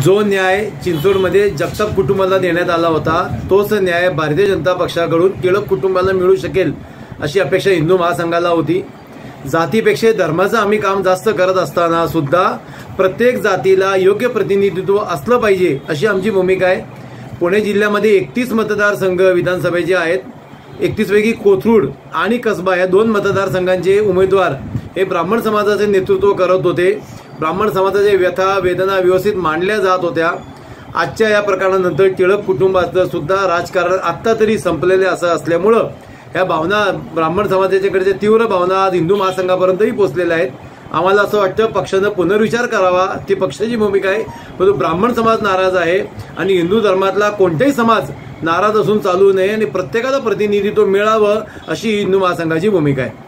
जो न्याय चिंचवडमध्ये जगताप कुटुंबाला देण्यात आला होता तोच न्याय भारतीय जनता पक्षाकडून टिळक कुटुंबाला मिळू शकेल अशी अपेक्षा हिंदू महासंघाला होती। जातीपेक्षा धर्माचं आम्ही काम जास्त करत असताना सुद्धा प्रत्येक जातीला योग्य प्रतिनिधित्व असलं पाहिजे अशी आमची भूमिका आहे। पुणे जिल्ह्यामध्ये 31 मतदारसंघ विधानसभेचे आहेत। 31 पैकी कोथरूड आणि कसबा या 2 मतदारसंघांचे उमेदवार हे ब्राह्मण समाजाचे नेतृत्व करत होते। ब्राह्मण समाजाच्या व्यथा वेदना व्यवस्थित मांडल्या जात होत्या। आजच्या या प्रकरणानंतर टिळक कुटुंबाचं सुद्धा राजकारण आत्ता तरी संपलेले असं असल्यामुळं ह्या भावना ब्राह्मण समाजाच्याकडच्या तीव्र भावना आज हिंदू महासंघापर्यंतही पोहोचलेल्या आहेत। आम्हाला असं वाटतं पक्षानं पुनर्विचार करावा, ती पक्षाची भूमिका आहे। परंतु ब्राह्मण समाज नाराज आहे आणि हिंदू धर्मातला कोणताही समाज नाराज असून चालू नये आणि प्रत्येकाला प्रतिनिधित्व मिळावं अशी हिंदू महासंघाची भूमिका आहे।